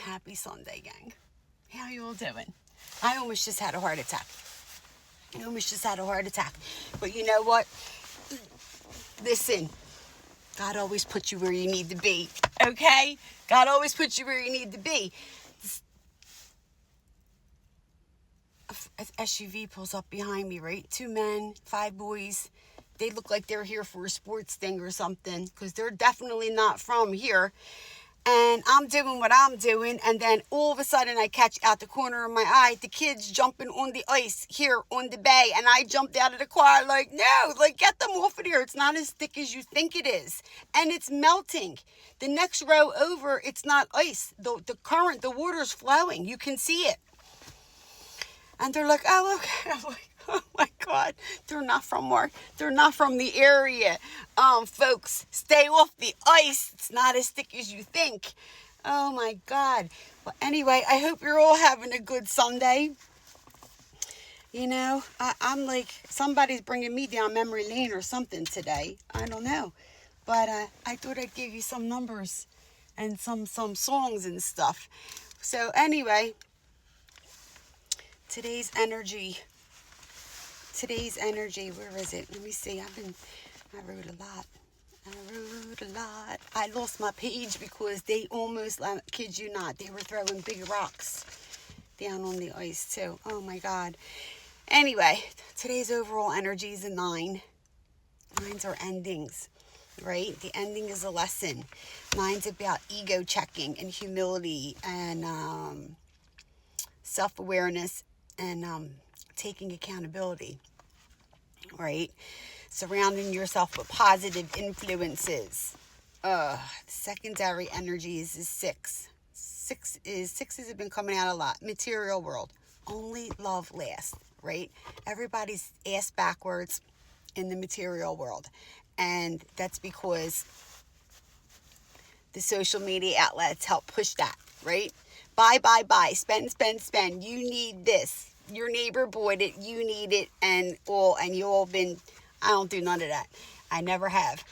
Happy Sunday, gang. How you all doing? I almost just had a heart attack. But you know what? Listen, God always puts you where you need to be, okay? God always puts you where you need to be. SUV pulls up behind me, right? 2 men, 5 boys. They look like they're here for a sports thing or something, because they're definitely not from here. And I'm doing what I'm doing, and then all of a sudden I catch out the corner of my eye the kids jumping on the ice here on the bay, and I jumped out of the car like, no, like, get them off of here. It's not as thick as you think it is, and it's melting. The next row over, it's not ice. The current, the water's flowing. You can see it. And they're like, oh, okay. I'm like, oh my God, they're not from the area. Folks, stay off the ice. It's not as thick as you think. Oh my God. Well, anyway, I hope you're all having a good Sunday. You know, I'm like, somebody's bringing me down memory lane or something today. I don't know. But I thought I'd give you some numbers and some songs and stuff. So anyway, today's energy, where is it? Let me see. I wrote a lot. I lost my page because they almost, I kid you not, they were throwing big rocks down on the ice too. Oh my God. Anyway, today's overall energy is a 9. 9s are endings, right? The ending is a lesson. 9's about ego checking and humility and self-awareness and taking accountability, right? Surrounding yourself with positive influences. Secondary energies is 6. 6s have been coming out a lot. Material world. Only love lasts, right? Everybody's ass backwards in the material world. And that's because the social media outlets help push that, right? Buy, spend. You need this. Your neighbor bought it. You need it, and you all been. I don't do none of that. I never have.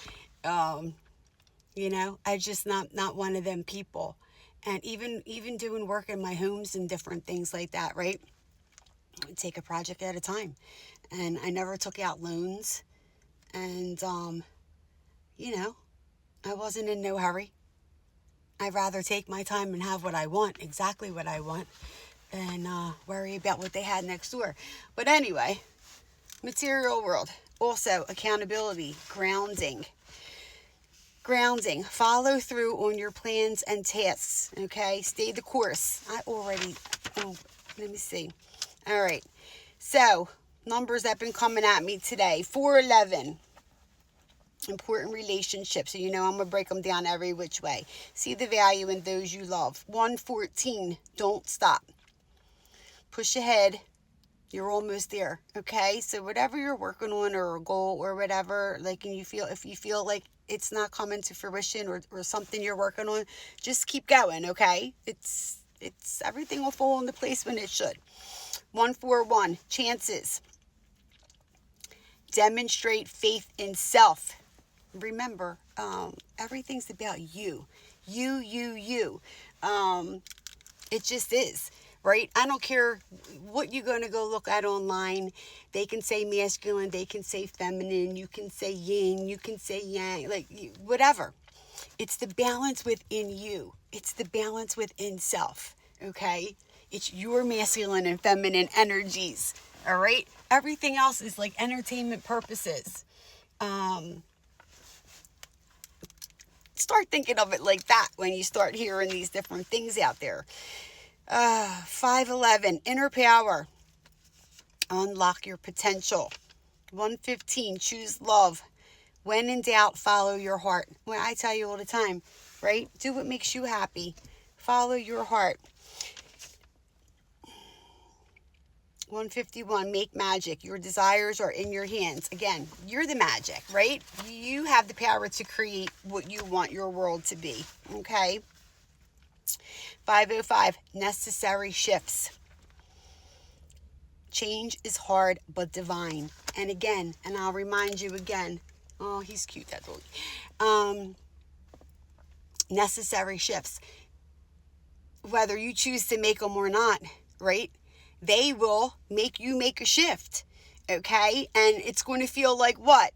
You know, I just not one of them people. And even doing work in my homes and different things like that, right? I would take a project at a time, and I never took out loans, and you know, I wasn't in no hurry. I'd rather take my time and have what I want, exactly what I want, than worry about what they had next door. But anyway, material world. Also, accountability, grounding. Follow through on your plans and tasks, okay? Stay the course. Let me see. All right. So, numbers that have been coming at me today. 411. Important relationships. So, you know, I'm going to break them down every which way. See the value in those you love. 114. Don't stop. Push ahead. You're almost there. Okay? So whatever you're working on, or a goal or whatever, like, and if you feel like it's not coming to fruition, or something you're working on, just keep going. Okay? It's everything will fall into place when it should. 141. Chances. Demonstrate faith in self. Remember, everything's about you. You. It just is, right? I don't care what you're going to go look at online. They can say masculine, they can say feminine, you can say yin, you can say yang, like whatever. It's the balance within you. It's the balance within self, okay? It's your masculine and feminine energies, all right? Everything else is like entertainment purposes. Start thinking of it like that when you start hearing these different things out there. 511, inner power. Unlock your potential. 115, choose love. When in doubt, follow your heart. Well, I tell you all the time, right? Do what makes you happy. Follow your heart. 151, make magic. Your desires are in your hands. Again, you're the magic, right? You have the power to create what you want your world to be, okay? 505, necessary shifts. Change is hard but divine. And again, and I'll remind you again. Oh, he's cute, that dog. Necessary shifts. whether you choose to make them or not, right? They will make you make a shift, okay? And it's going to feel like what?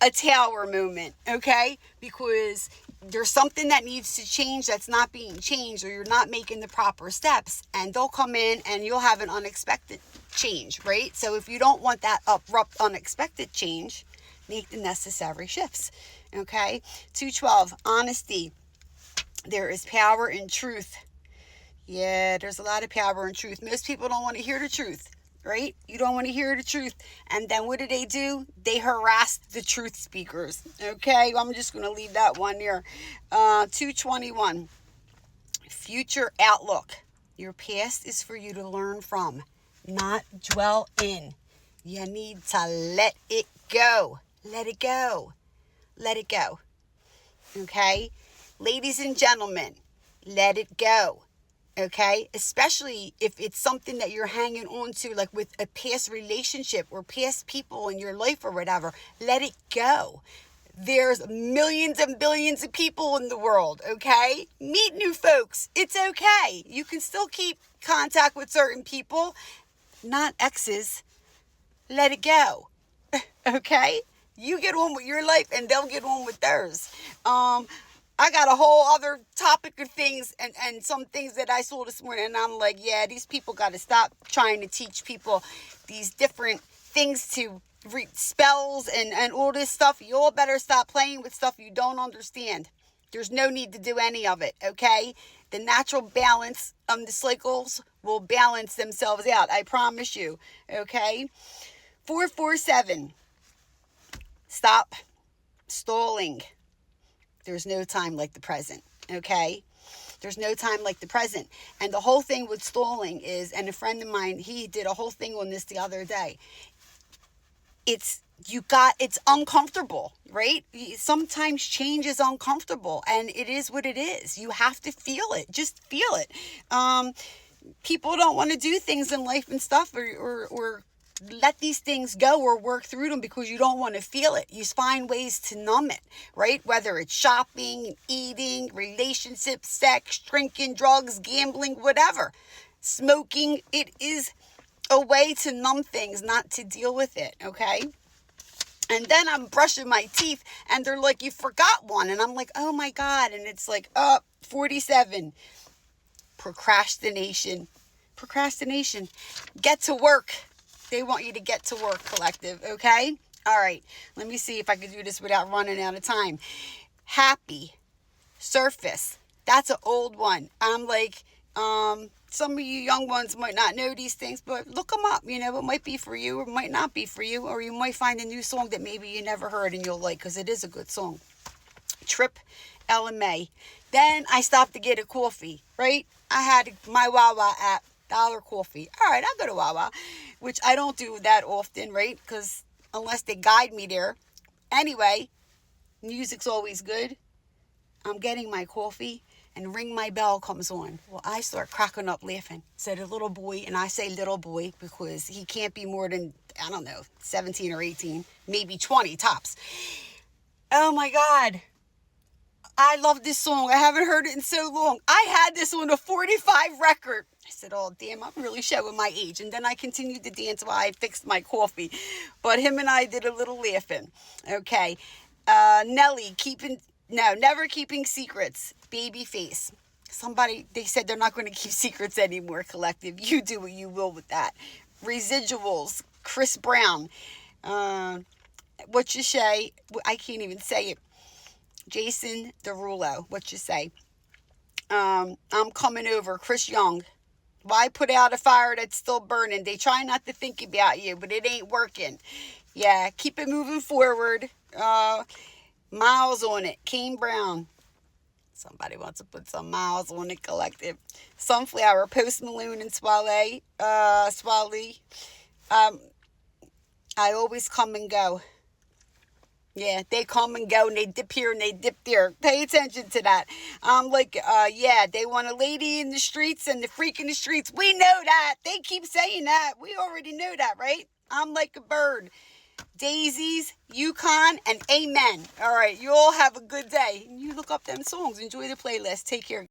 A tower moment, okay? Because there's something that needs to change that's not being changed, or you're not making the proper steps, and they'll come in and you'll have an unexpected change, right? So if you don't want that abrupt unexpected change, make the necessary shifts, okay? 212, honesty. There is power in truth. Yeah, there's a lot of power in truth. Most people don't want to hear the truth, right? You don't want to hear the truth. And then what do? They harass the truth speakers, okay? I'm just going to leave that one there. 221, future outlook. Your past is for you to learn from, not dwell in. You need to let it go. Let it go. Let it go. Okay? Ladies and gentlemen, let it go. Okay? Especially if it's something that you're hanging on to, like with a past relationship or past people in your life or whatever. Let it go. There's millions and billions of people in the world, okay? Meet new folks. It's okay. You can still keep contact with certain people, not exes. Let it go. Okay? You get on with your life and they'll get on with theirs. I got a whole other topic of things and some things that I saw this morning, and I'm like, yeah, these people got to stop trying to teach people these different things to read spells and all this stuff. You all better stop playing with stuff you don't understand. There's no need to do any of it, okay? The natural balance of the cycles will balance themselves out. I promise you, okay? 447. Stop stalling. There's no time like the present, okay? There's no time like the present. And the whole thing with stalling is, and a friend of mine, he did a whole thing on this the other day. It's uncomfortable, right? Sometimes change is uncomfortable, and it is what it is. You have to feel it. Just feel it. People don't want to do things in life and stuff, or let these things go or work through them because you don't want to feel it. You find ways to numb it, right? Whether it's shopping, eating, relationships, sex, drinking, drugs, gambling, whatever. Smoking, it is a way to numb things, not to deal with it, okay? And then I'm brushing my teeth and they're like, you forgot one. And I'm like, oh my God. And it's like, 47. Procrastination. Get to work. They want you to get to work, collective, okay? All right, let me see if I can do this without running out of time. Happy. Surface. That's an old one. I'm like, some of you young ones might not know these things, but look them up. You know, it might be for you or it might not be for you, or you might find a new song that maybe you never heard and you'll like, because it is a good song. Trip LMA. Then I stopped to get a coffee, right? I had my Wawa app. $1 coffee. All right, I'll go to Wawa, which I don't do that often, right? Because unless they guide me there. Anyway, music's always good. I'm getting my coffee and Ring My Bell comes on. Well, I start cracking up laughing. So the little boy, and I say little boy because he can't be more than, 17 or 18, maybe 20 tops. Oh my God. I love this song. I haven't heard it in so long. I had this on a 45 record. I said, oh, damn, I'm really showing my age. And then I continued to dance while I fixed my coffee. But him and I did a little laughing. Okay. Nelly, never keeping secrets. Babyface. They said they're not going to keep secrets anymore, collective. You do what you will with that. Residuals. Chris Brown. What you say? I can't even say it. Jason Derulo. What you say? I'm coming over. Chris Young. Why put out a fire that's still burning? They try not to think about you, but it ain't working. Yeah, keep it moving forward. Miles on it. Kane Brown. Somebody wants to put some miles on it, collective. Sunflower. Post Malone and Swale. I always come and go. Yeah, they come and go and they dip here and they dip there. Pay attention to that. They want a lady in the streets and the freak in the streets. We know that. They keep saying that. We already know that, right? I'm like a bird. Daisies, Yukon, and Amen. All right, you all have a good day. You look up them songs. Enjoy the playlist. Take care.